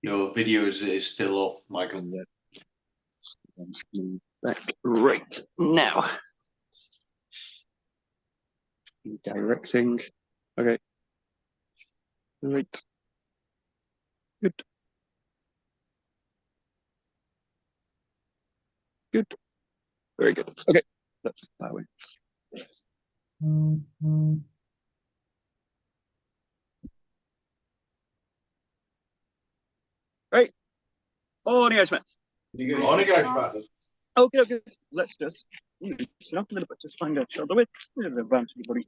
Your video is still off, Michael. Back right now. Directing. Okay. Right. Good. Good. Very good. Okay. That's that way. Right. Onigoshimats. Okay. Let's just loosen up a little bit. Just find a shoulder width. A little bit of advance of your body.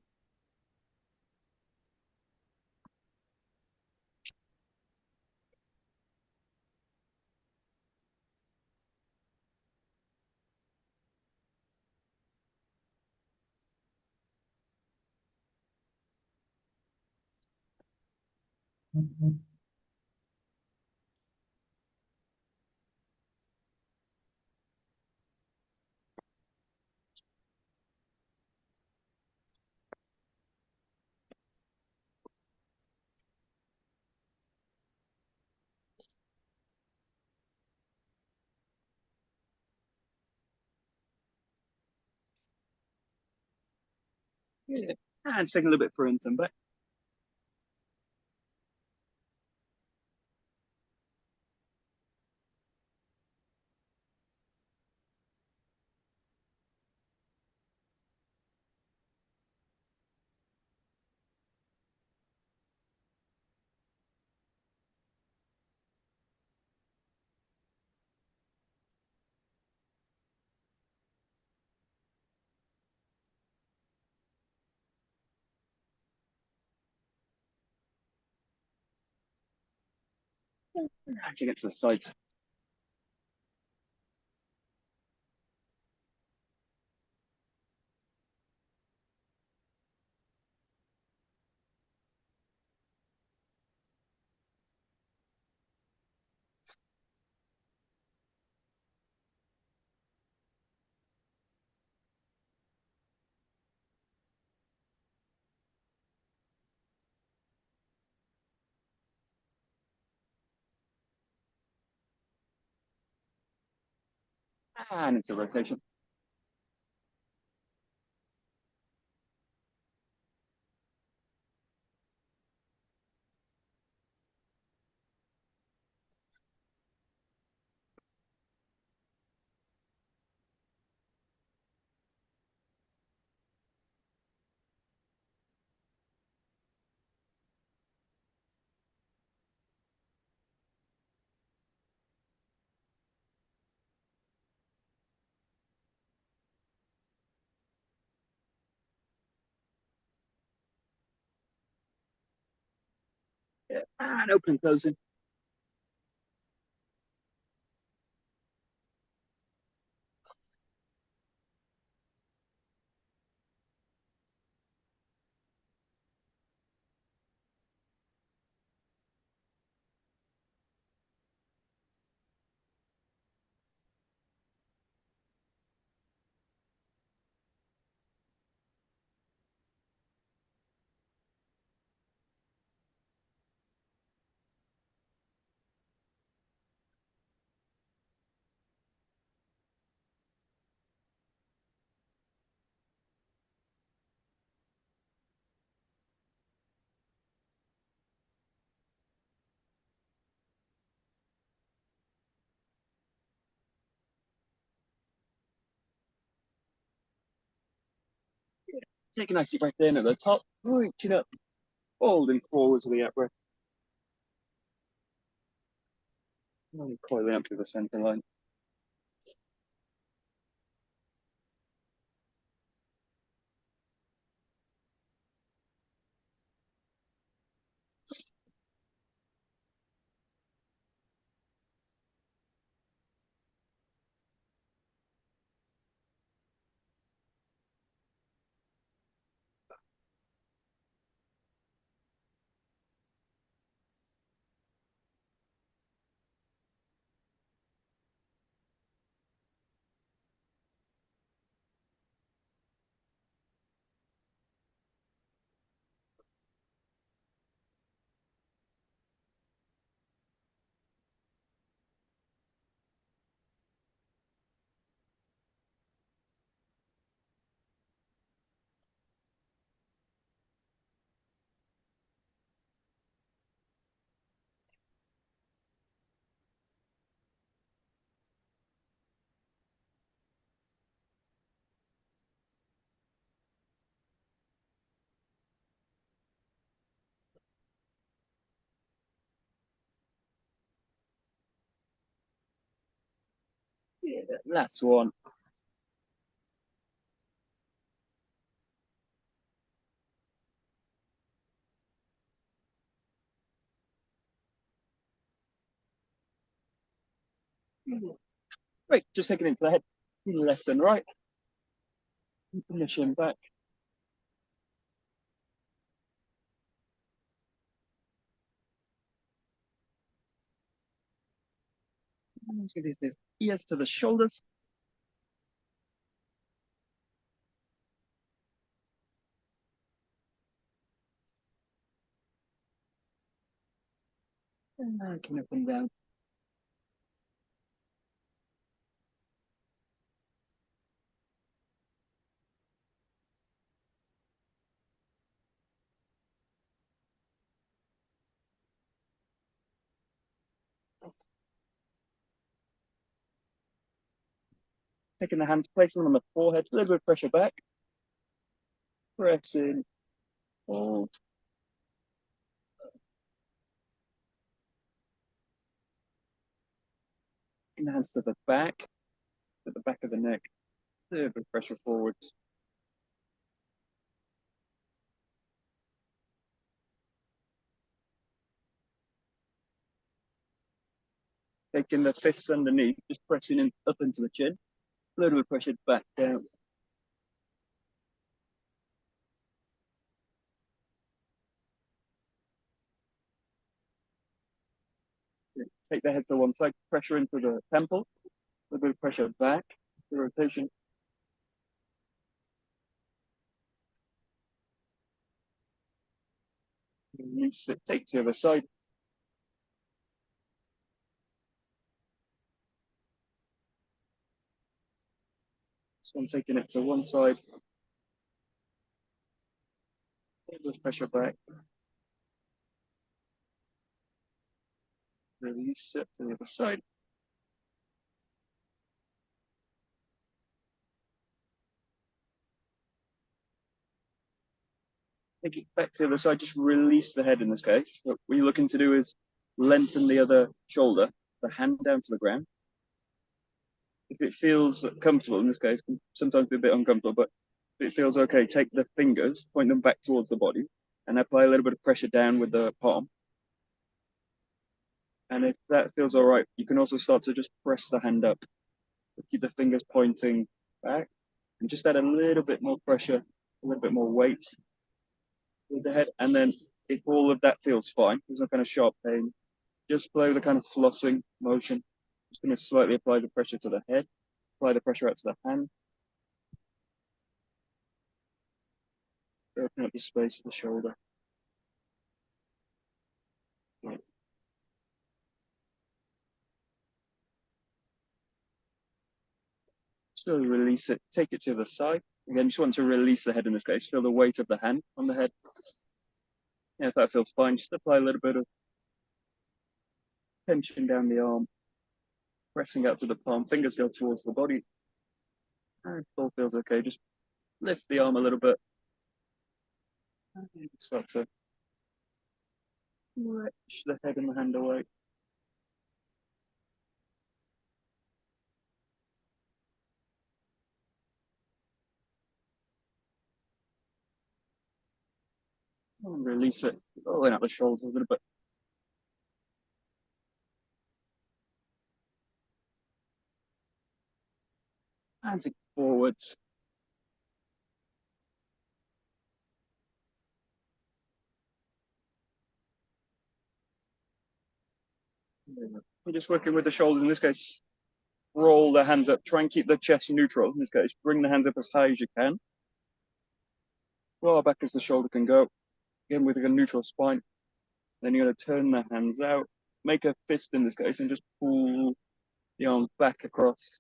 Yeah. And taking a little bit front and back. To get to the sides. And into rotation. Yeah. And open and closing. Take a nice deep breath in at the top, reaching up, folding forwards with the out breath. And coiling up to the center line. Last one. Great, just taking it into the head, left and right. Keeping the shin back. Let's get these ears to the shoulders. And looking up and down. Taking the hands, placing them on the forehead, a little bit of pressure back. Press in, hold. Taking the hands to the back of the neck. A little bit of pressure forwards. Taking the fists underneath, just pressing in up into the chin. A little bit of pressure back down. Take the head to one side, pressure into the temple. A little bit of pressure back, the rotation. Release it, take to the other side. So I'm taking it to one side. A little pressure back. Release it to the other side. Take it back to the other side, just release the head in this case. So what you're looking to do is lengthen the other shoulder, the hand down to the ground. If it feels comfortable in this case, can sometimes be a bit uncomfortable, but if it feels okay, take the fingers, point them back towards the body, and apply a little bit of pressure down with the palm. And if that feels all right, you can also start to just press the hand up. Keep the fingers pointing back, and just add a little bit more pressure, a little bit more weight with the head. And then if all of that feels fine, there's no kind of sharp pain, just play with a kind of flossing motion. Just going to slightly apply the pressure to the head, apply the pressure out to the hand. Open up the space of the shoulder. Right. Slowly release it, take it to the side. Again, just want to release the head in this case. Feel the weight of the hand on the head. And if that feels fine, just apply a little bit of tension down the arm, pressing out to the palm, fingers go towards the body. And if it all feels okay, just lift the arm a little bit. And start to stretch the head and the hand away. And release it, rolling out the shoulders a little bit. Hands forwards. We're just working with the shoulders in this case. Roll the hands up. Try and keep the chest neutral in this case. Bring the hands up as high as you can. Roll back as the shoulder can go. Again with a neutral spine. Then you're going to turn the hands out. Make a fist in this case and just pull the arms back across.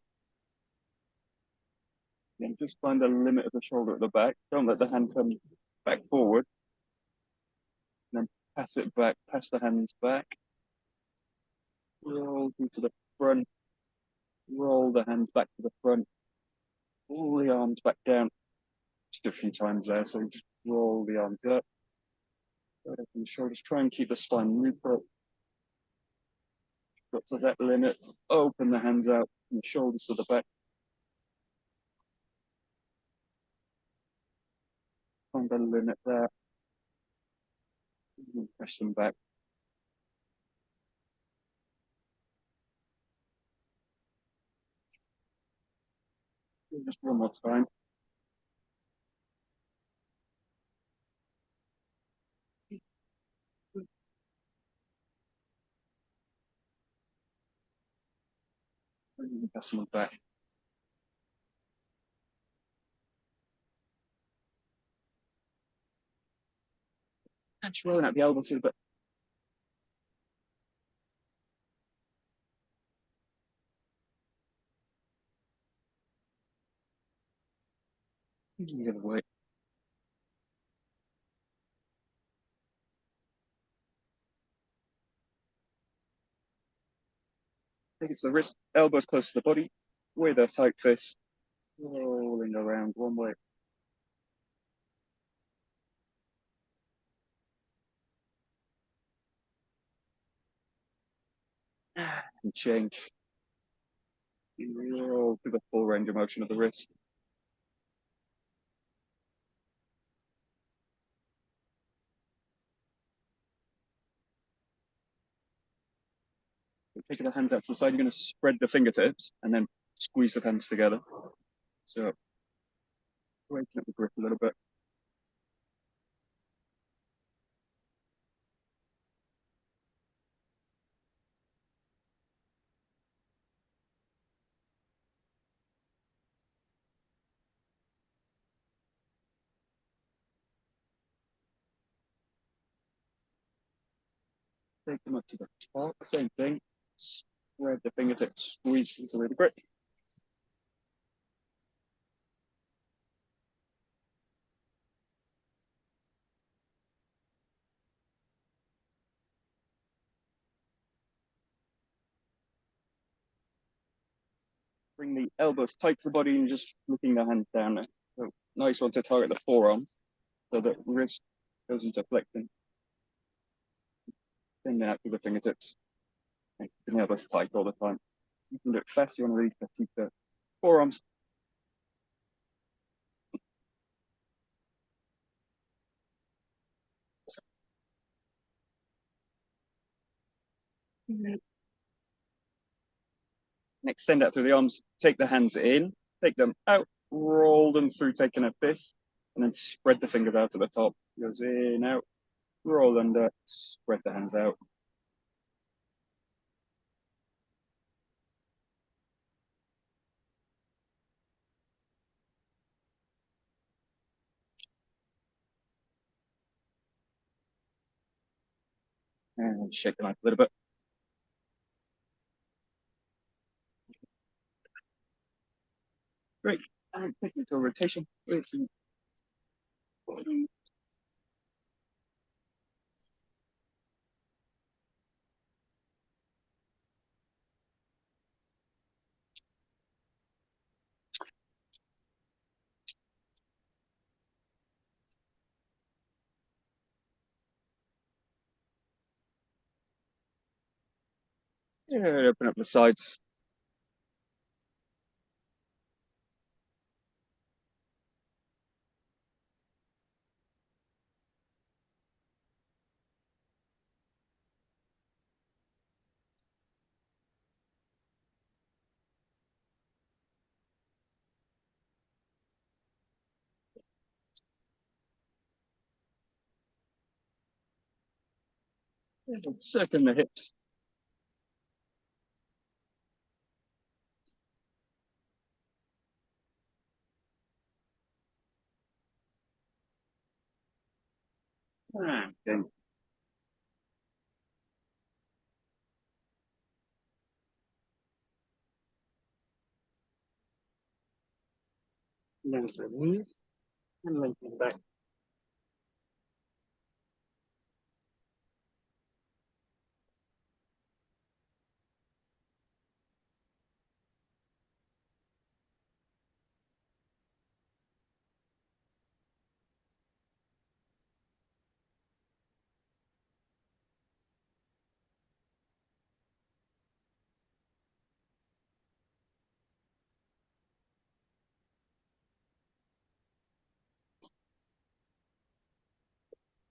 Then just find the limit of the shoulder at the back. Don't let the hand come back forward. And then pass it back. Pass the hands back. Roll through to the front. Roll the hands back to the front. Pull the arms back down. Just a few times there. So just roll the arms up. Open the shoulders. Try and keep the spine neutral. Got to that limit. Open the hands out. Taking the shoulders to the back. Find a limit there. And press them back. Just one more time. And press them back. And just rolling out the elbows a little bit. The other way. Take it to the wrist, elbows close to the body, with a tight fist, rolling around one way. And change. Roll through the full range of motion of the wrist. Taking the hands out to the side, you're going to spread the fingertips and then squeeze the hands together. So, breaking up the grip a little bit. Take them up to the top, same thing. Spread the fingertips, squeeze into the grip. Bring the elbows tight to the body and just flicking the hands down there. So, nice one to target the forearms so that wrist goes into flexion. Then out to the fingertips. And keep the elbows tight all the time. You can do it fast, you want to really keep the forearms. And extend out through the arms, take the hands in, take them out, roll them through, taking a fist, and then spread the fingers out to the top. Goes in, out, roll under, spread the hands out. And shake the knife a little bit. Great. And take it to a rotation. Yeah, open up the sides. Circling the hips. And then lengthen the knees and lengthen the back.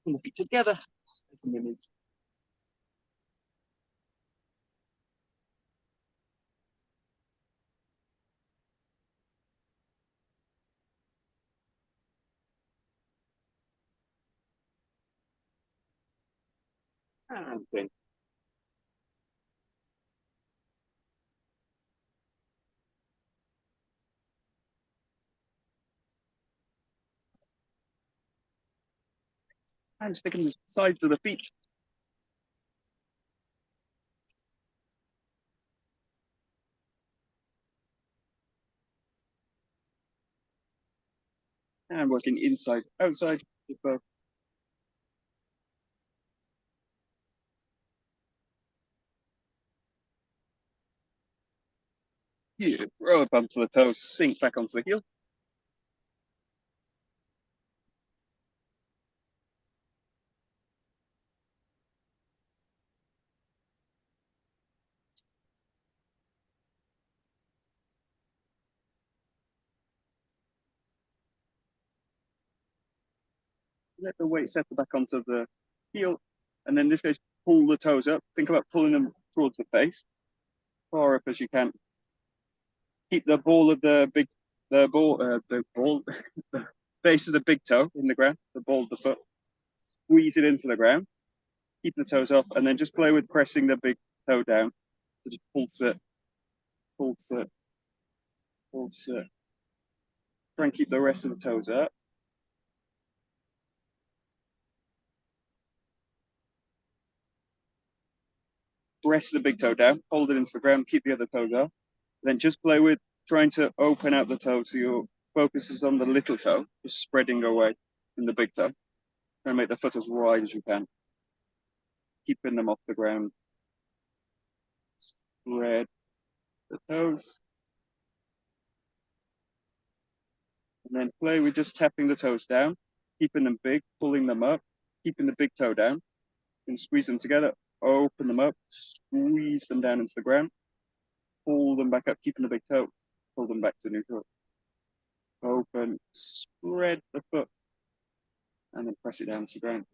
Pull the feet together. Open the knees. And then and sticking the sides of the feet. And working inside, outside. Here, roll up onto the toes, sink back onto the heel. Let the weight settle back onto the heel. And then in this case, pull the toes up. Think about pulling them towards the face, far up as you can. Keep the ball of the the base of the big toe in the ground, the ball of the foot. Squeeze it into the ground. Keep the toes off, and then just play with pressing the big toe down. So just pulse it, pulse it, pulse it. Try and keep the rest of the toes up. Press the big toe down, hold it into the ground, keep the other toes up. Then just play with trying to open out the toe so your focus is on the little toe, just spreading away from the big toe. Try and make the foot as wide as you can. Keeping them off the ground. Spread the toes. And then play with just tapping the toes down, keeping them big, pulling them up, keeping the big toe down, and squeeze them together, open them up, squeeze them down into the ground, pull them back up, keeping the big toe, pull them back to neutral. Open, spread the foot, and then press it down to the ground.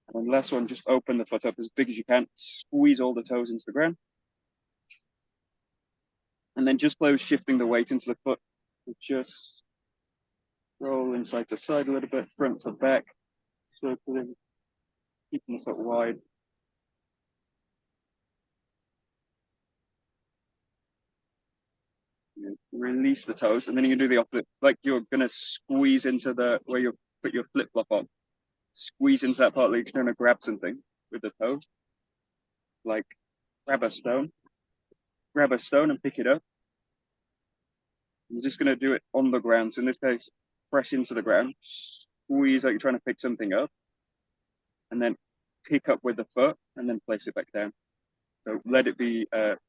And then last one, just open the foot up as big as you can, squeeze all the toes into the ground. And then just play with shifting the weight into the foot. Just roll inside to side a little bit, front to back, circling, keeping the foot wide. Release the toes, and then you can do the opposite, like you're gonna squeeze into the where you put your flip flop on. Squeeze into that part, like you're gonna grab something with the toe. Like grab a stone and pick it up. You're just gonna do it on the ground. So in this case, press into the ground, squeeze like you're trying to pick something up, and then pick up with the foot, and then place it back down. So let it be,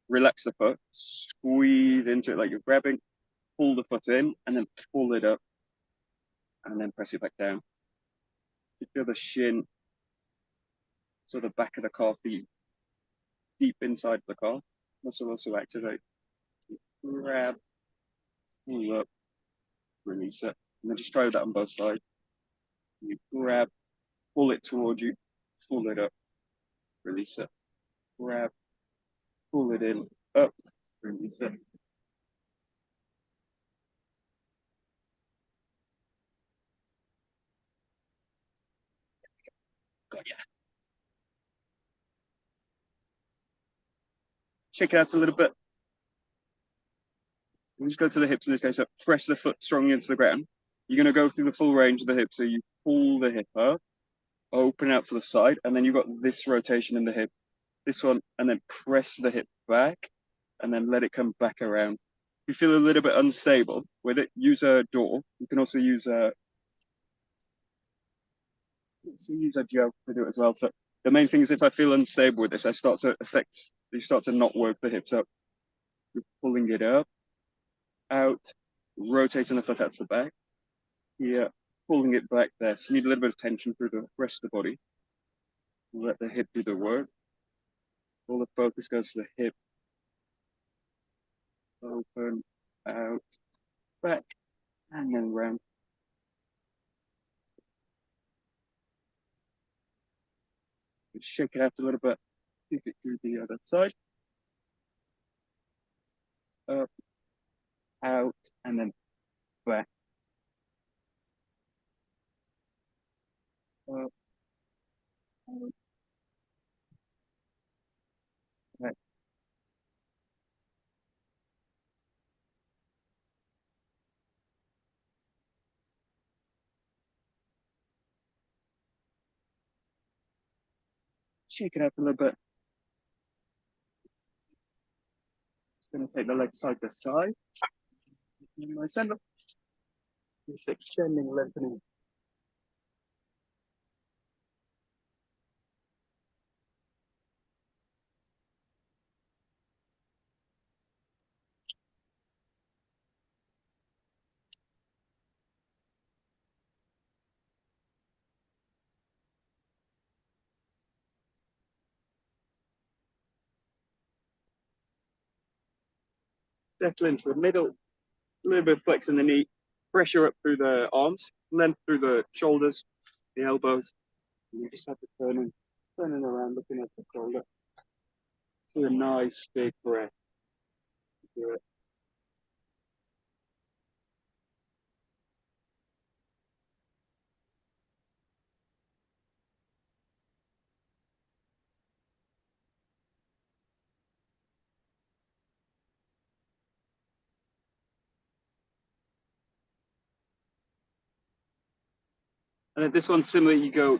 relax the foot, squeeze into it like you're grabbing, pull the foot in, and then pull it up, and then press it back down. You feel the shin, so the back of the calf, the deep inside the calf. This will also activate. Grab, pull up, release it. And then just try that on both sides. You grab, pull it towards you, pull it up, release it. Grab, pull it in, up, release it. Got ya. Check it out a little bit. We'll just go to the hips in this case. So press the foot strongly into the ground. You're going to go through the full range of the hip. So you pull the hip up, open out to the side, and then you've got this rotation in the hip. This one, and then press the hip back, and then let it come back around. If you feel a little bit unstable with it, use a door. You can also use a gel to do it as well. So the main thing is if I feel unstable with this, you start to not work the hips up. You're pulling it up, out, rotating the foot out to the back. Here, pulling it back there. So you need a little bit of tension through the rest of the body. Let the hip do the work. All the focus goes to the hip. Open, out, back, and then round. Just shake it out a little bit. Take it through the other side. Up, out, and then back. Up, out, back. Shake it out a little bit. Just going to take the leg side to side. In my center. Just extending, lengthening. Settle into the middle. A little bit of flex in the knee. Pressure up through the arms. Length through the shoulders, the elbows. And you just have to turning around, looking at the shoulder. Do a nice big breath. Do it. And at this one, similar, you go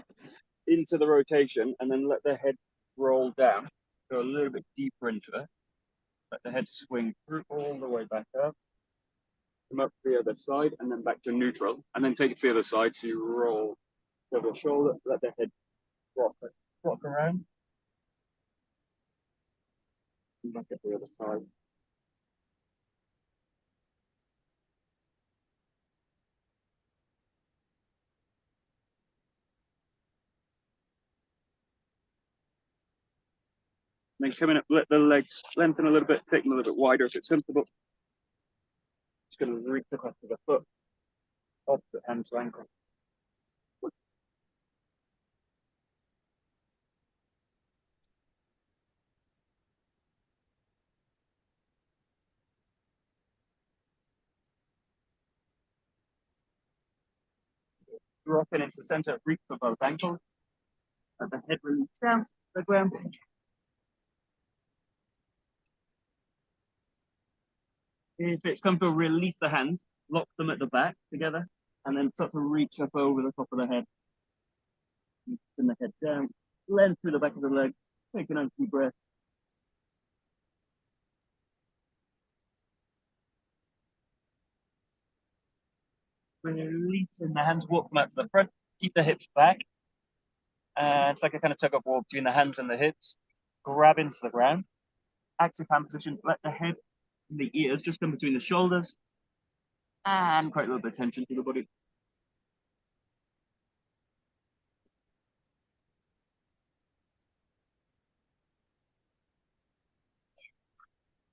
into the rotation and then let the head roll down. Go a little bit deeper into it. Let the head swing through all the way back up. Come up to the other side and then back to neutral. And then take it to the other side. So you roll over the shoulder, let the head rock around. And back at the other side. And then coming up, let the legs lengthen a little bit, take them a little bit wider if it's comfortable. Just going to reach across to the foot, opposite hand to ankle. Dropping into the center, reach for both ankles. Let the head release down to the ground. If it's comfortable, release the hands, lock them at the back together, and then start to reach up over the top of the head. Bring the head down, length through the back of the leg, take a nice deep breath. Releasing the hands, walk them out to the front, keep the hips back. And it's like a kind of tug of war between the hands and the hips. Grab into the ground. Active hand position, let the head and the ears just come between the shoulders. And quite a little bit of tension to the body.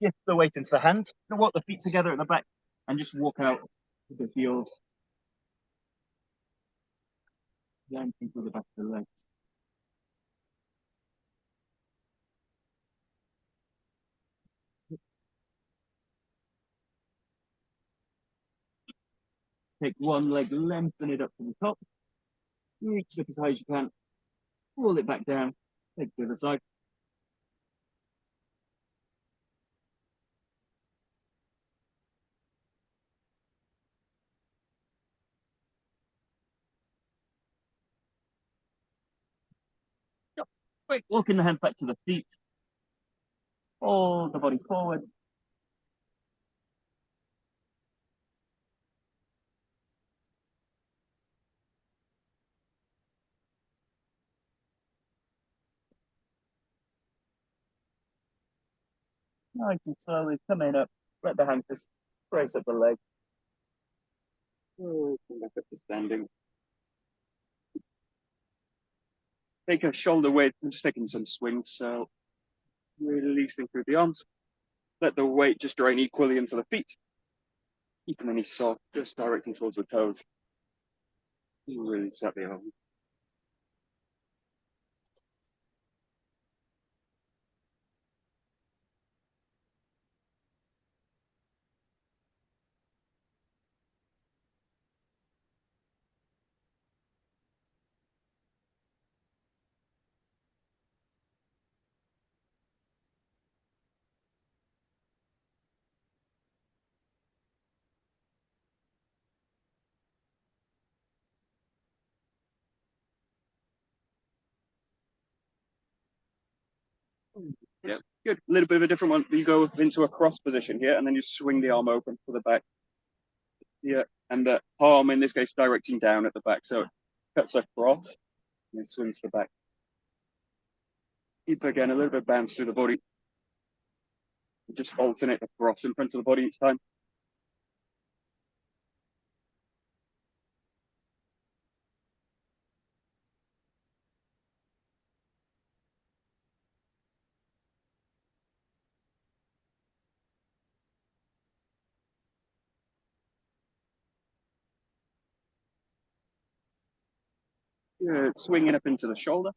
Shift the weight into the hands. Walk the feet together at the back and just walk out with the heels. Then into the back of the legs. Take one leg, lengthen it up to the top. Reach it up as high as you can. Pull it back down. Take the other side. Quick, walking the hands back to the feet. Fold the body forward. Nice and slowly coming up. Let the hands just brace up the leg. Come back up to standing. Take a shoulder weight. I'm just taking some swings. So releasing through the arms. Let the weight just drain equally into the feet. Keeping the knees soft, just directing towards the toes. Really set the arm. Yeah, good. A little bit of a different one. You go into a cross position here, and then you swing the arm open to the back. Yeah, and the palm in this case directing down at the back, so it cuts across and then swings to the back. Keep again a little bit bounce through the body. Just alternate the cross in front of the body each time. Good. Swinging up into the shoulder.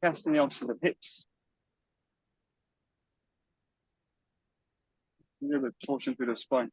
Casting the arms to the hips. A little bit of torsion through the spine.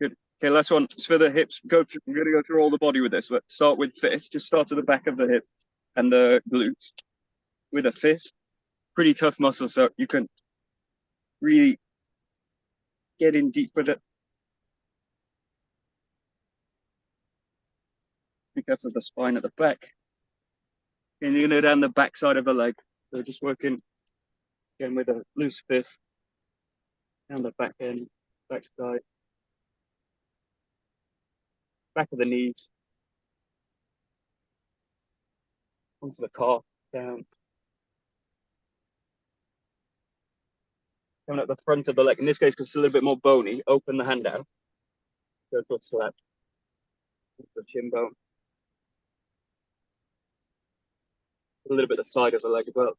Good. Okay, last one. So for the hips, we're going to go through all the body with this, but start with fist. Just start at the back of the hip and the glutes with a fist. Pretty tough muscle, so you can really get in deep with it. Be careful of the spine at the back. And you're going to go down the back side of the leg. So just working again with a loose fist down the back end, back side, back of the knees, onto the calf, down. Coming up the front of the leg. In this case, because it's a little bit more bony, open the hand out. Go to a slap. The shin bone. A little bit of the side of the leg as well.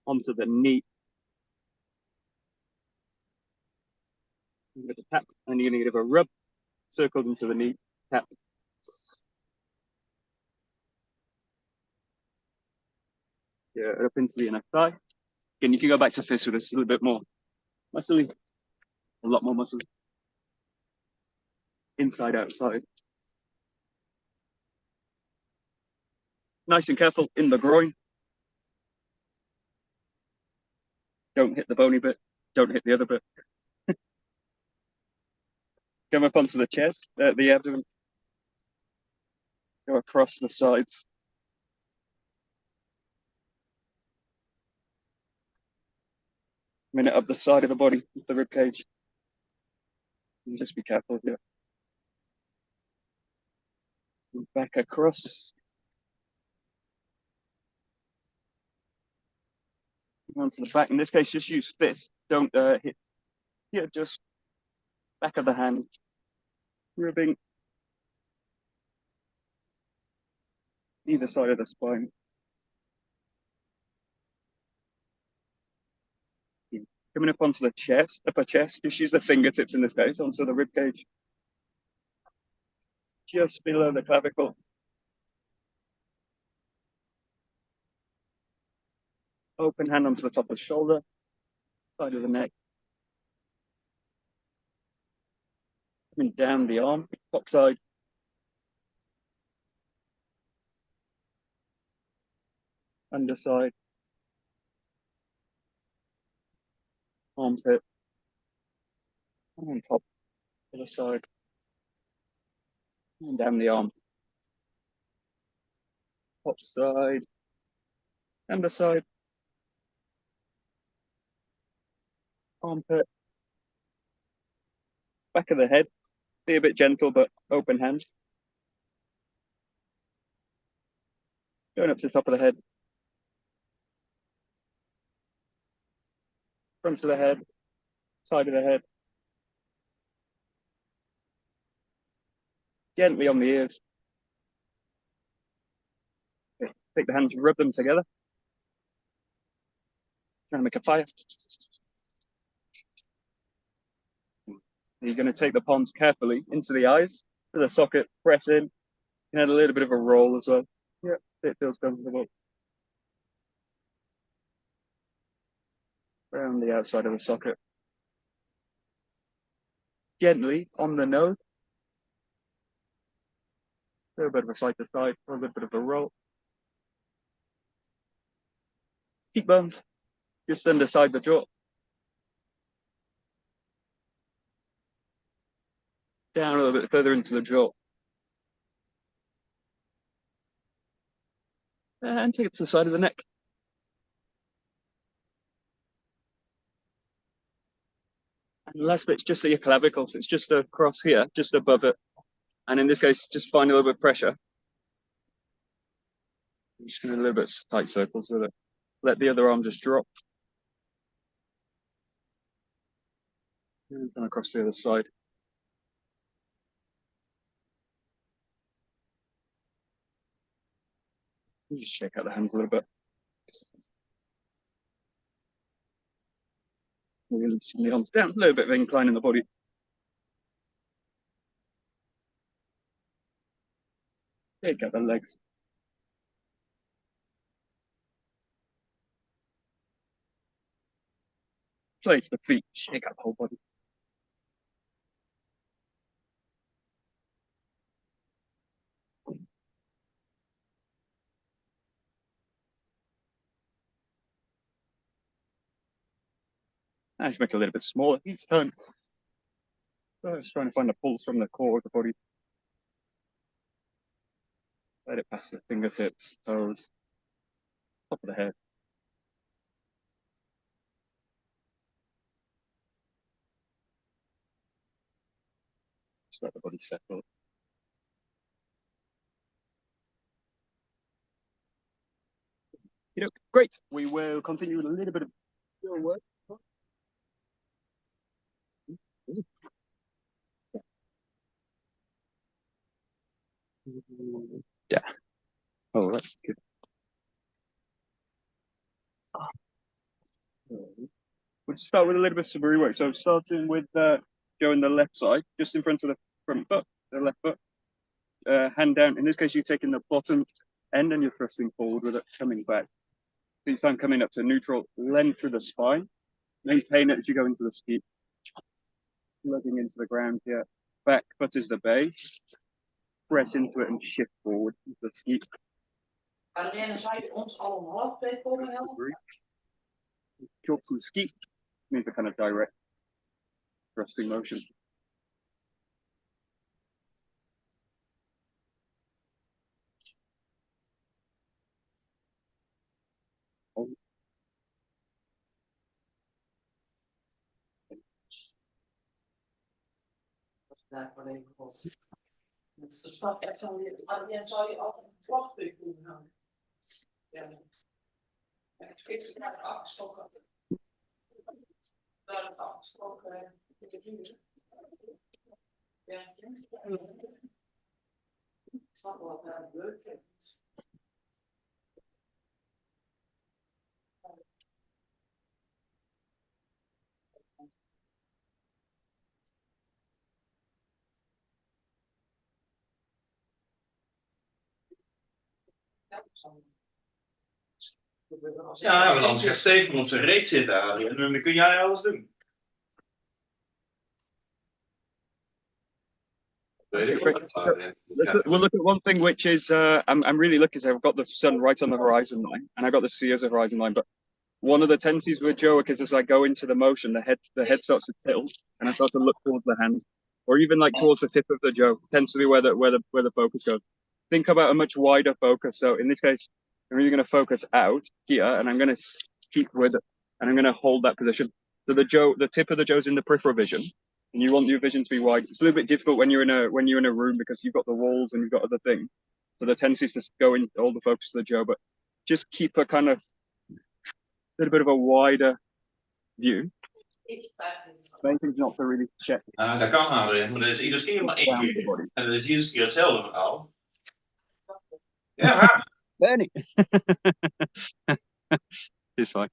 Onto the knee. With a tap, and you're going to give a rub, circled into the knee, tap. Yeah, up into the inner thigh. Again, you can go back to fist with this a little bit more muscly, a lot more muscle. Inside, outside. Nice and careful in the groin. Don't hit the bony bit. Don't hit the other bit. Come up onto the chest, the abdomen. Go across the sides. Minute up the side of the body, the rib cage. And just be careful here. Back across. Onto the back. In this case, just use fist. Don't hit. Yeah, just back of the hand. Ribbing either side of the spine. Coming up onto the chest, upper chest, just use the fingertips in this case, onto the rib cage. Just below the clavicle. Open hand onto the top of the shoulder, side of the neck. Coming down the arm, top side. Underside. Armpit. And on top, other side. And down the arm. Top side. Underside. Armpit. Back of the head. Be a bit gentle, but open hand. Going up to the top of the head. Front of the head. Side of the head. Gently on the ears. Okay. Take the hands, rub them together. Trying to make a fire. You're going to take the palms carefully into the eyes, to the socket, press in. You can add a little bit of a roll as well. Yeah, it feels comfortable. Around the outside of the socket. Gently on the nose. A little bit of a side to side, a little bit of a roll. Cheekbones, just underside the jaw. Down a little bit further into the jaw. And take it to the side of the neck. And the last bit's just at your clavicles. It's just across here, just above it. And in this case, just find a little bit of pressure. I'm just going to do a little bit of tight circles with it. Let the other arm just drop. And come across the other side. You just shake out the hands a little bit. Releasing the arms down, a little bit of incline in the body. Shake out the legs. Place the feet, shake out the whole body. I just make it a little bit smaller each time. So I was trying to find the pulse from the core of the body. Let it pass the fingertips, toes, top of the head. Just let the body settle. Great. We will continue with a little bit of your work. Yeah. Oh, that's good. We'll start with a little bit of suburi work. So starting with going the left side, just in front of the front foot, the left foot. Hand down. In this case, you're taking the bottom end and you're thrusting forward with it, coming back. Each time coming up to neutral, length through the spine. Maintain it as you go into the steep. Lugging into the ground here. Back foot is the base. Press into it and shift forward into the steep. Alleen zou je ons allemaal twee komen helpen? 𝘭𝘪𝑗𝑢𝑘𝑢 means a kind of direct thrusting motion. Daarvoor even op. Dus de stap echt zo, alleen zou je ook een vlagpunt kunnen houden. Ja. Het is daar afgesproken. Daar afgesproken. Ja. Ik snap wel wat daar leuk is. Ja, want anders gaat Steven op zijn reet zitten, Adrie, en dan kun jij alles doen. We'll look at one thing, which is I'm really lucky. So I've got the sun right on the horizon line, and I've got the sea as a horizon line. But one of the tendencies with 𝘨oke is as I go into the motion, the head starts to tilt, and I start to look towards the hands, or even like towards the tip of the 𝘨oke. Tends to be where the focus goes. Think about a much wider focus. So in this case, I'm really going to focus out here, and I'm going to keep with it, and I'm going to hold that position. So the tip of the 𝘨oke's in the peripheral vision, and you want your vision to be wide. It's a little bit difficult when you're in a room because you've got the walls and you've got other things. So the tendency is to go in all the focus of the 𝘭, but just keep a kind of little bit of a wider view. Main thing's not to really check Dat kan Adriaan, maar dat is iedere keer maar één down the keer. body. En dat is iedere keer hetzelfde verhaal. Ja, Bernie. It's fine.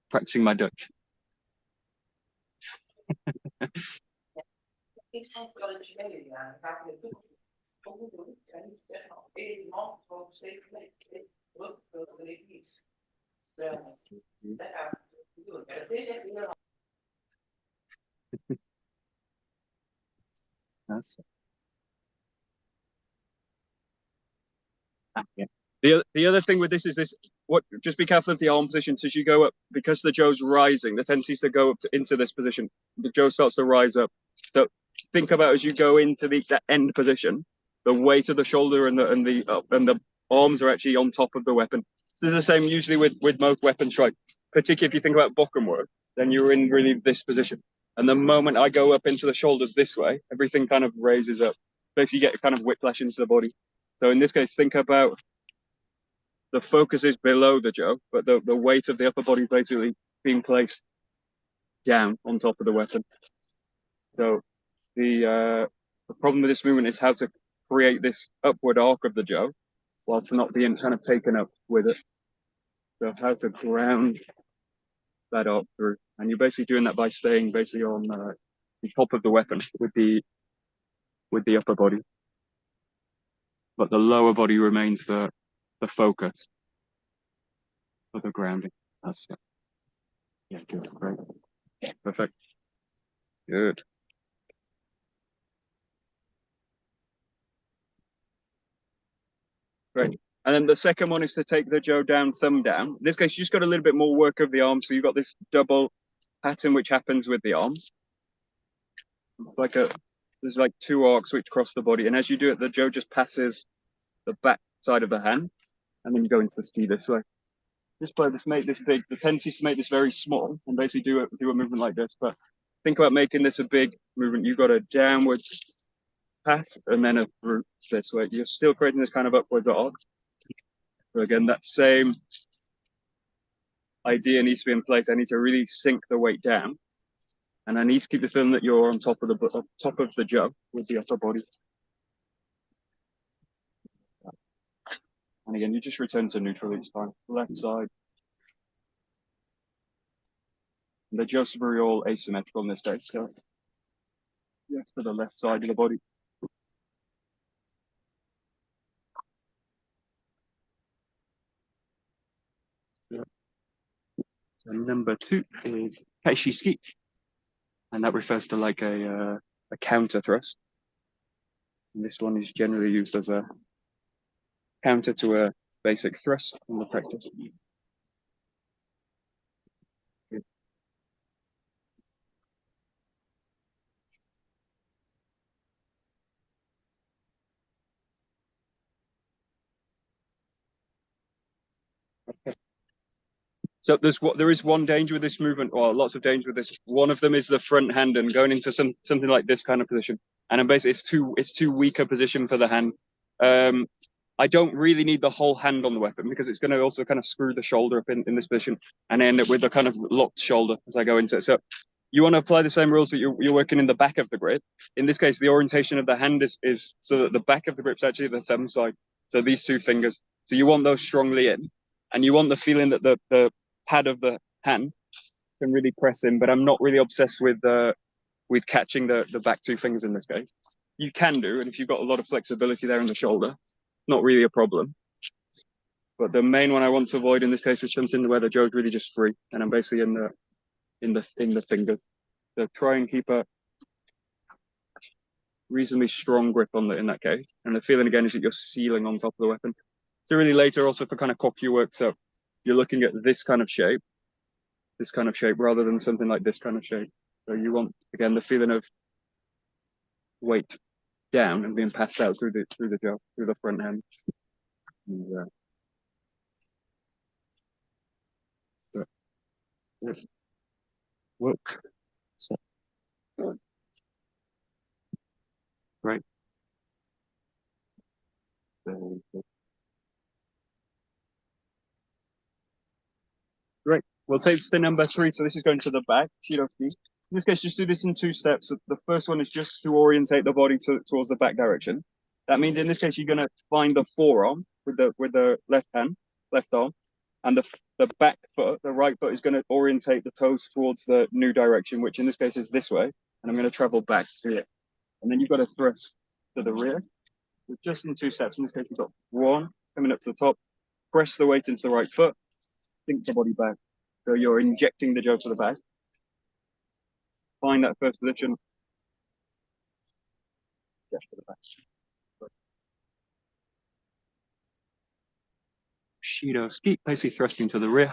Practicing my Dutch. Ik schrijf wel eens mee, ja. Dan ga ik weer doen. En niet zeggen, één man gewoon steeds terug, dat wil ik niet. Dat ga ik doen. En dat is echt heel That's yeah. The other thing with this is this. Just be careful of the arm positions as you go up, because the 𝘭's rising. The tendency is to go up into this position. The 𝘭 starts to rise up. So think about as you go into that end position, the weight of the shoulder and the arms are actually on top of the weapon. So this is the same usually with most weapon strike. Particularly if you think about 𝑏okkum work, then you're in really this position. And the moment I go up into the shoulders this way, everything kind of raises up. Basically, you get kind of whiplash into the body. So in this case, think about the focus is below the 𝘭, but the weight of the upper body is basically being placed down on top of the weapon. So the problem with this movement is how to create this upward arc of the 𝘭 whilst not being kind of taken up with it. So how to ground that arc through. And you're basically doing that by staying basically on the top of the weapon with the upper body. But the lower body remains the focus for the grounding. That's it. Yeah, good, great. Perfect. Good. Great. And then the second one is to take the 𝘭 down, thumb down. In this case, you just got a little bit more work of the arms. So you've got this double pattern which happens with the arms. There's like two arcs which cross the body. And as you do it, the 𝘭 just passes the back side of the hand. And then you go into the ski this way. Just by this, make this big. The tendency is to make this very small and basically do a movement like this. But think about making this a big movement. You've got a downwards pass and then a root this way. You're still creating this kind of upwards arc. So again, that same idea needs to be in place. I need to really sink the weight down, and I need to keep the feeling that you're on top of the 𝘭 with the upper body. And again, you just return to neutral each time. Left side. The 𝘭's very all asymmetrical in this case. So yes, to the left side of the body. Yeah. So number 2 is 𝘭𝑒𝑖-ski, and that refers to like a counter thrust. And this one is generally used as a counter to a basic thrust in the practice. Okay. So there is one danger with this movement, or lots of danger with this. One of them is the front hand and going into something like this kind of position. And basically it's too weak a position for the hand. I don't really need the whole hand on the weapon because it's going to also kind of screw the shoulder up in this position and end up with a kind of locked shoulder as I go into it. So you want to apply the same rules that you're working in the back of the grip. In this case, the orientation of the hand is so that the back of the grip is actually the thumb side. So these two fingers. So you want those strongly in, and you want the feeling that the pad of the hand can really press in. But I'm not really obsessed with catching the back two fingers in this case. You can do, and if you've got a lot of flexibility there in the shoulder, not really a problem. But the main one I want to avoid in this case is something where the 𝘭's really just free, and I'm basically in the fingers. So try and keep a reasonably strong grip in that case. And the feeling again is that you're sealing on top of the weapon. So really later also for kind of 𝘭𝑄 work. So you're looking at this kind of shape rather than something like this kind of shape. So you want again the feeling of weight down and being passed out through the 𝘭, through the front hand. And, so, yeah. Work. So. Great. Very good. Great. We'll take step number 3. So this is going to the back, 𝘧𝘧𝗓𝗏. In this case, just do this in 2 steps. The first one is just to orientate the body towards the back direction. That means in this case, you're going to find the forearm with the left arm, and the back foot, the right foot, is going to orientate the toes towards the new direction, which in this case is this way. And I'm going to travel back here. And then you've got to thrust to the rear. Just in 2 steps. In this case, we've got 1 coming up to the top, press the weight into the right foot, sink the body back. So you're injecting the 𝘗 to the back. Find that first position. Get to the back. 𝘧𝘧𝗓𝗏, basically thrusting to the rear.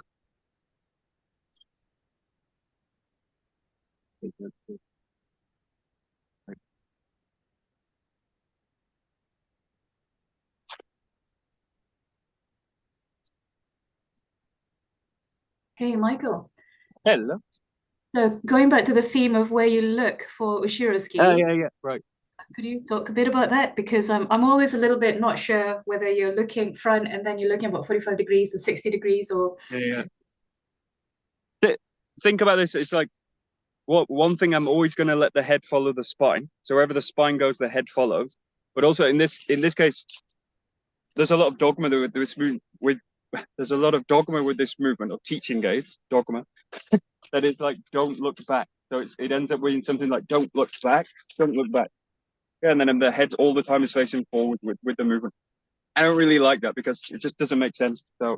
Hey, Michael. Hello. So going back to the theme of where you look for 𝘧𝘧𝗓𝗏, Yeah, right. could you talk a bit about that? Because I'm always a little bit not sure whether you're looking front and then you're looking about 45 degrees or 60 degrees or... Yeah. Think about this. It's like, one thing, I'm always going to let the head follow the spine. So wherever the spine goes, the head follows. But also in this case, there's a lot of dogma with this movement. There's a lot of dogma with this movement, or teaching aids, dogma, that it's like, don't look back. So it ends up being something like, don't look back, don't look back. Yeah, and then the head all the time is facing forward with the movement. I don't really like that because it just doesn't make sense. So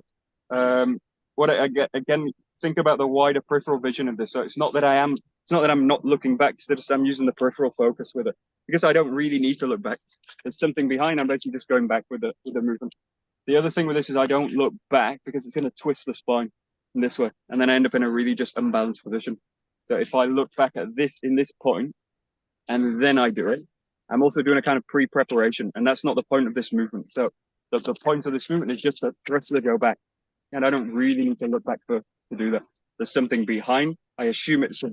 what I get, again, think about the wider peripheral vision of this. So it's not that I'm not looking back, it's just I'm using the peripheral focus with it. Because I don't really need to look back. There's something behind, I'm basically just going back with the movement. The other thing with this is I don't look back because it's going to twist the spine in this way. And then I end up in a really just unbalanced position. So if I look back at this in this point, and then I do it, I'm also doing a kind of pre-preparation. And that's not the point of this movement. So the point of this movement is just to thrust the go back. And I don't really need to look back to do that. There's something behind. I assume it's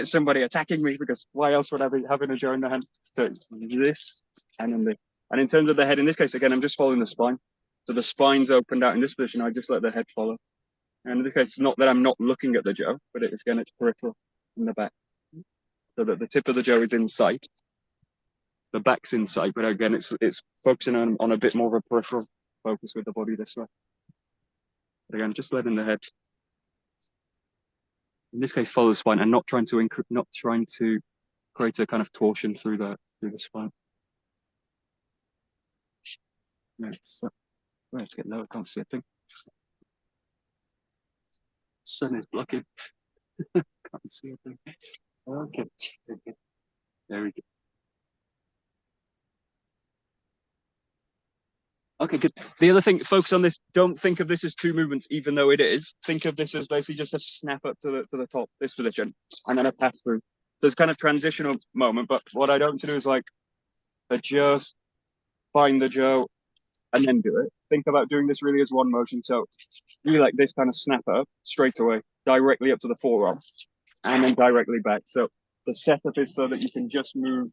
somebody attacking me, because why else would I be having a 𝘗 in the hand? So it's this and then this. And in terms of the head, in this case, again, I'm just following the spine. So the spine's opened out in this position. I just let the head follow. And in this case, it's not that I'm not looking at the 𝘗, but it's peripheral in the back. So that the tip of the 𝘗 is in sight. The back's in sight, but again, it's focusing on a bit more of a peripheral focus with the body this way. But again, just letting the head, in this case, follow the spine and not trying to create a kind of torsion through the spine. Yeah, so let's get lower, can't see a thing. Sun is blocking. Can't see a thing. Okay. There we go. Okay, good. The other thing, focus on this. Don't think of this as 2 movements, even though it is. Think of this as basically just a snap up to the top, this position, and then a pass through. So it's kind of transitional moment. But what I don't want to do is like adjust, find the 𝘗, and then do it. Think about doing this really as one motion. So really like this kind of snap up straight away, directly up to the forearm, and then directly back. So the setup is so that you can just move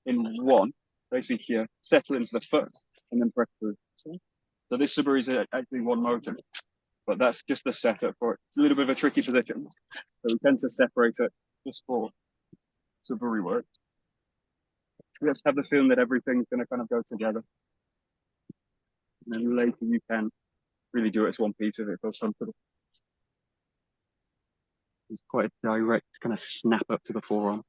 in one, basically here, settle into the foot, and then press through. So this 𝘧𝗓𝗏 is actually one motion, but that's just the setup for it. It's a little bit of a tricky position. So we tend to separate it just for 𝘧𝗓𝗏 work. Let's have the feeling that everything's going to kind of go together. And then later you can really do it as one piece if it feels comfortable. It's quite a direct kind of snap up to the forearm.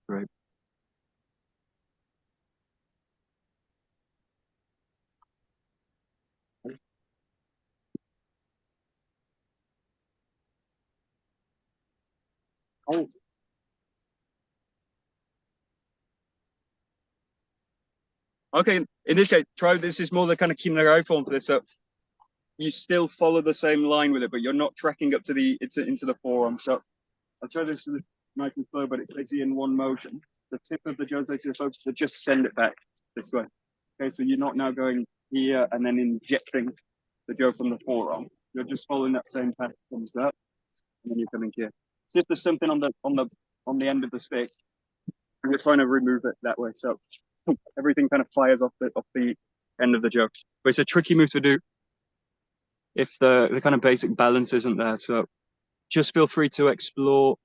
Great. Okay, in this case, this is more the kind of 𝘭𝘪𝘢 form for this. So you still follow the same line with it, but you're not tracking up to into the forearm. So I'll try this nice and slow, but it's basically in one motion. The tip of the 𝘗 basically focus to just send it back this way. Okay, so you're not now going here and then injecting the 𝘗 from the forearm. You're just following that same path comes up, and then you're coming here. So if there's something on the end of the stick, you're trying to remove it that way. So everything kind of fires off the end of the 𝘗. But it's a tricky move to do if the kind of basic balance isn't there. So just feel free to explore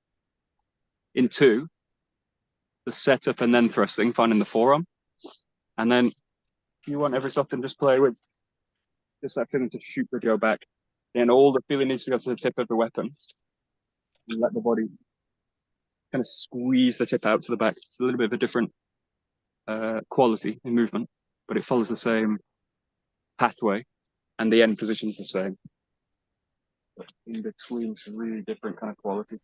into the setup and then thrusting, finding the forearm. And then you want every so often just play with just accident to shoot the 𝘗 back. And all the feeling needs to go to the tip of the weapon. And let the body kind of squeeze the tip out to the back. It's a little bit of a different quality in movement, but it follows the same pathway and the end position's the same. But in between, some really different kind of quality.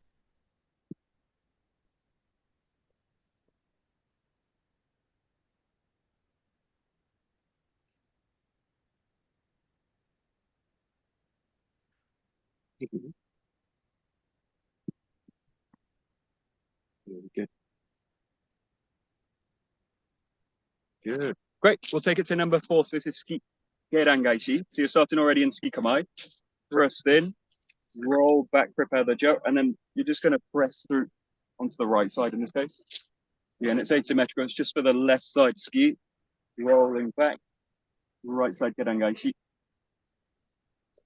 Really good. Good. Great. We'll take it to number 4. So this is 𝘭𝘪𝘐𝑒𝑟𝑎𝑛𝑔𝑎𝑖. So you're starting already in 𝘭𝘭𝘪𝑚𝑎𝑖. Thrust in, roll back, prepare the 𝘗, and then you're just going to press through onto the right side in this case. Yeah, and it's asymmetrical. It's just for the left side ski, rolling back, right side 𝘭𝘪𝘐𝑒𝑟𝑎𝑛𝑔𝑎𝑖.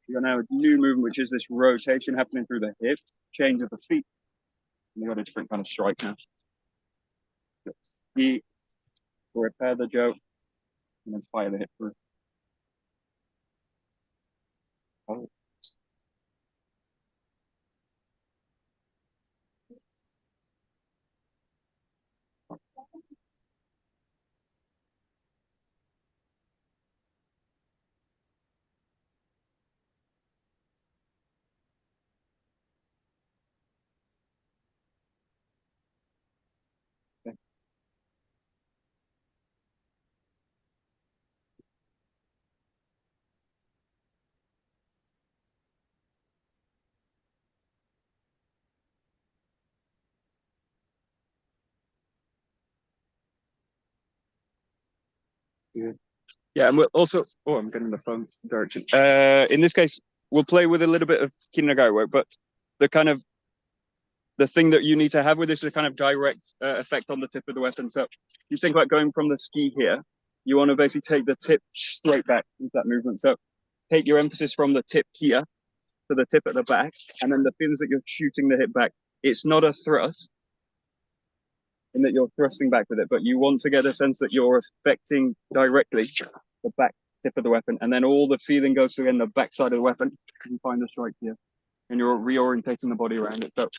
You've got now a new movement, which is this rotation happening through the hips, change of the feet. And you've got a different kind of strike now. Ski, repair the 𝘗, and then fire the hip through. Oh. Good. Yeah, and we'll also, oh, I'm getting the phone direction. In this case, we'll play with a little bit of 𝘭𝑰𝑛𝑔𝑎𝑖 work, but the thing that you need to have with this is a kind of direct effect on the tip of the weapon. So you think about going from the ski here, you want to basically take the tip straight back into that movement. So take your emphasis from the tip here to the tip at the back, and then the feelings that you're shooting the hip back. It's not a thrust in that you're thrusting back with it, but you want to get a sense that you're affecting directly the back tip of the weapon, and then all the feeling goes to in the back side of the weapon. You find the strike here, and you're reorientating the body around it. So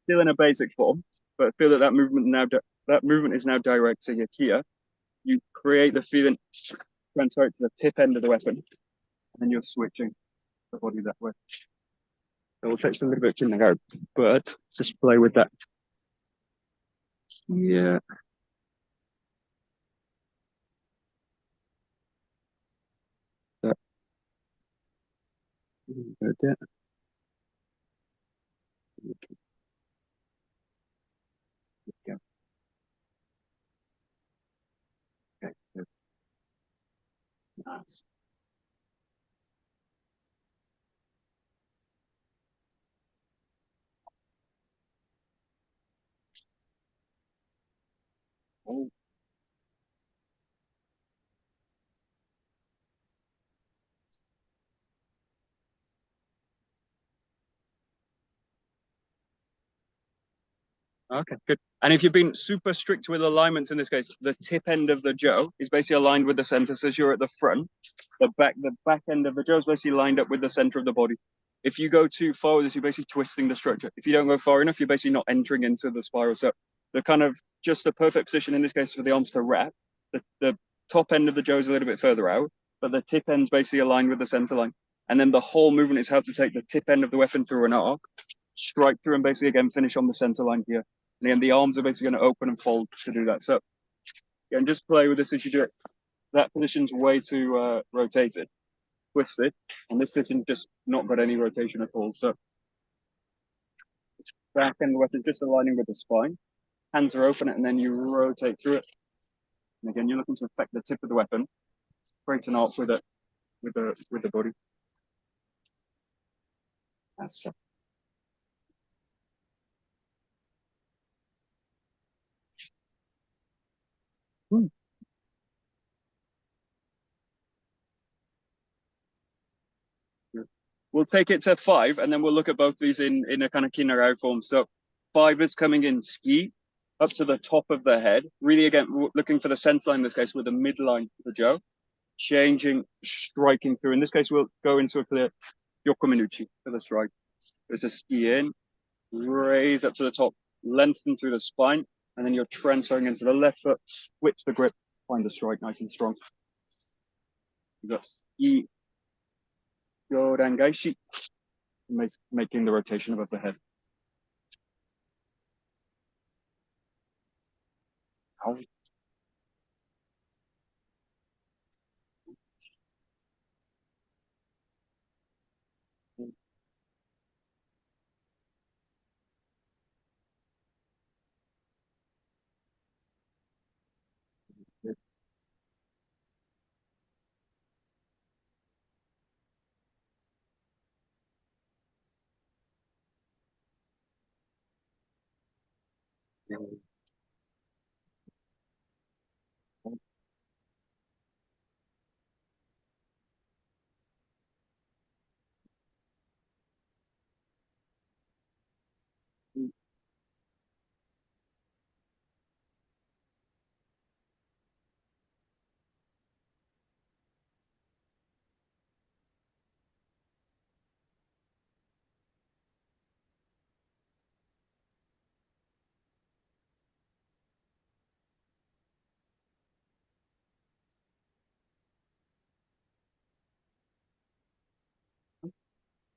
still in a basic form, but feel that that movement is now direct. So you're here, you create the feeling, transfer it to the tip end of the weapon, and then you're switching the body that way. So we'll take a little bit of 𝘭𝑰𝑛𝑔𝑎𝑖, but just play with that. Yeah. That. Okay. Yeah. Okay. Good. Nice. Oh. Okay, good. And if you've been super strict with alignments in this case, the tip end of the 𝘗 is basically aligned with the center. So as you're at the front, the back end of the 𝘗 is basically lined up with the center of the body. If you go too far with this, you're basically twisting the structure. If you don't go far enough, you're basically not entering into the spiral. So the kind of just the perfect position in this case for the arms to wrap. The top end of the 𝘗 is a little bit further out, but the tip end's basically aligned with the center line. And then the whole movement is how to take the tip end of the weapon through an arc, strike through, and basically again finish on the center line here. And again, the arms are basically going to open and fold to do that. So again, just play with this as you do it. That position's way too rotated, twisted, and this position's just not got any rotation at all. So back end of the weapon just aligning with the spine. Hands are open, and then you rotate through it. And again, you're looking to affect the tip of the weapon, create an arc with it, with the body. That's it. We'll take it to 5, and then we'll look at both these in a kind of kin-no-gao form. So 5 is coming in ski, up to the top of the head. Really, again, looking for the center line in this case with the midline of the jaw. Changing, striking through. In this case, we'll go into a clear 𝘭𝘪𝘢𝘵 for the strike. There's a ski in, raise up to the top, lengthen through the spine, and then you're transferring into the left foot, switch the grip, find the strike nice and strong. You've got ski, 𝘭𝘭𝘪𝘵𝘦, making the rotation above the head. Ow.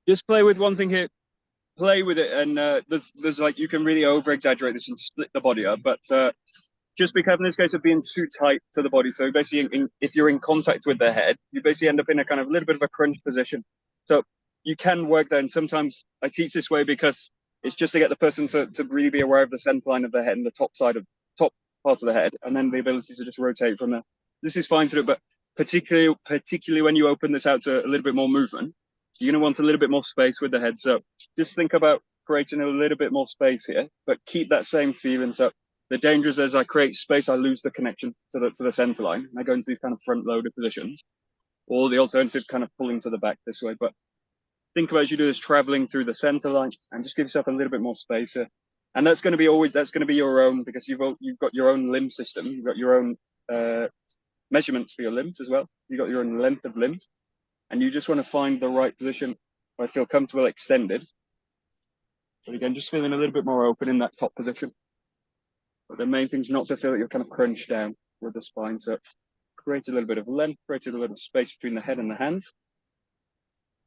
Just play with one thing here. Play with it, and there's like, you can really over exaggerate this and split the body up, but just be careful in this case of being too tight to the body. So basically, if you're in contact with the head, you basically end up in a kind of little bit of a crunch position. So you can work there, and sometimes I teach this way because it's just to get the person to really be aware of the center line of the head and the top parts of the head, and then the ability to just rotate from there. This is fine to do, but particularly when you open this out to a little bit more movement, you're going to want a little bit more space with the head. So just think about creating a little bit more space here, but keep that same feeling. So the danger is, as I create space, I lose the connection to the center line. And I go into these kind of front loaded positions, or the alternative kind of pulling to the back this way. But think about, as you do this, traveling through the center line, and just give yourself a little bit more space here. And that's going to be your own, because you've got your own limb system. You've got your own measurements for your limbs as well. You've got your own length of limbs. And you just want to find the right position where I feel comfortable extended. But again, just feeling a little bit more open in that top position. But the main thing is not to feel that you're kind of crunched down with the spine. So create a little bit of length, create a little bit of space between the head and the hands.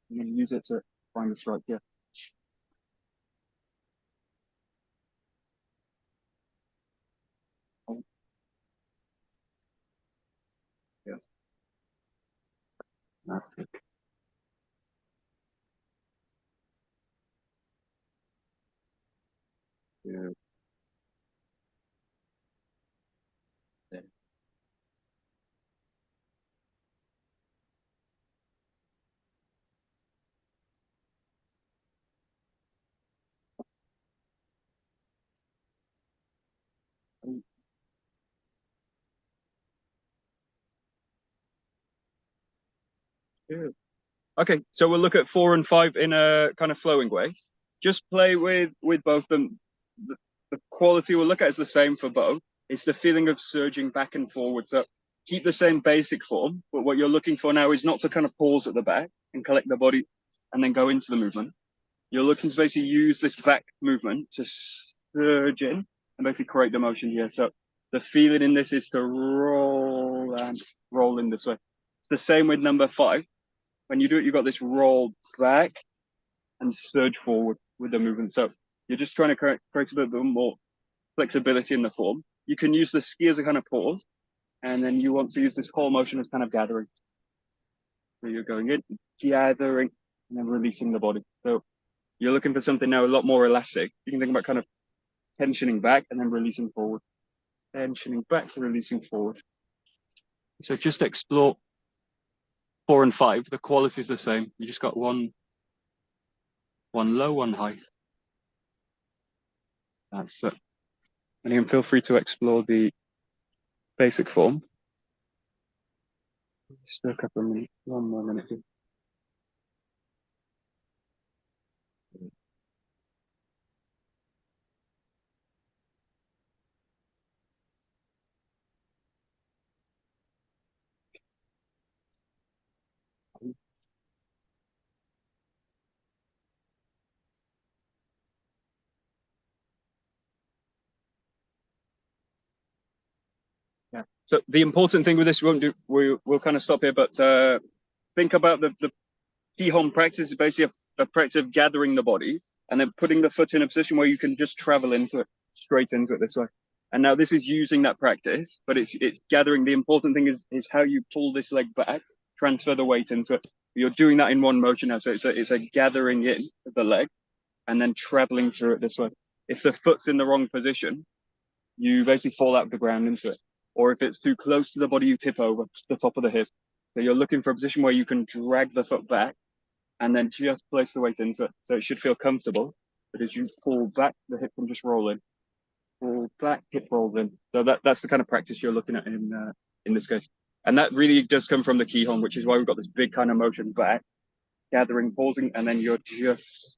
And then use it to find the strike here. Oh. Yes. That's it. Yeah. Yeah. Yeah. Okay, so we'll look at 4 and 5 in a kind of flowing way. Just play with both of them. The quality we'll look at is the same for both. It's the feeling of surging back and forward. So keep the same basic form, but what you're looking for now is not to kind of pause at the back and collect the body and then go into the movement. You're looking to basically use this back movement to surge in and basically create the motion here. So the feeling in this is to roll and roll in this way. It's the same with number 5. When you do it, you've got this roll back and surge forward with the movement. So you're just trying to create a bit more flexibility in the form. You can use the ski as a kind of pause, and then you want to use this whole motion as kind of gathering. So you're going in, gathering, and then releasing the body. So you're looking for something now a lot more elastic. You can think about kind of tensioning back and then releasing forward. Tensioning back to releasing forward. So just explore 4 and 5. The quality is the same. You just got one low, one high. That's it. And you can feel free to explore the basic form. Just a couple of minutes, one more minute. Yeah. So the important thing with this, we'll kind of stop here, but think about the 𝘭𝘪𝘐 practice is basically a practice of gathering the body and then putting the foot in a position where you can just travel into it, straight into it this way. And now this is using that practice, but it's gathering. The important thing is how you pull this leg back, transfer the weight into it. You're doing that in one motion now. So it's a gathering in of the leg and then traveling through it this way. If the foot's in the wrong position, you basically fall out of the ground into it. Or if it's too close to the body, you tip over the top of the hip. So you're looking for a position where you can drag the foot back and then just place the weight into it. So it should feel comfortable. But as you fall back, the hip can just roll in. Fall back, hip rolls in. So that's the kind of practice you're looking at in this case. And that really does come from the 𝘭𝘪𝘐, which is why we've got this big kind of motion back, gathering, pausing, and then you're just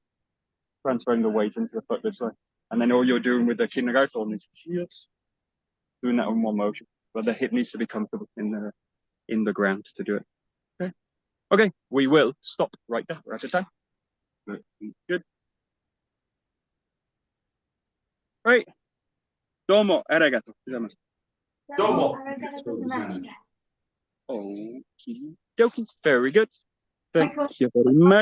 transferring the weight into the foot this way. And then all you're doing with the 𝘭𝘪𝘐 is just doing that in one motion. But the hip needs to be comfortable in the ground to do it. Okay. Okay, we will stop right there. We're out of time. Good. Right. どうもありがとうございます。どうも。 Okie dokie. Very good. Thank Michael. you very much.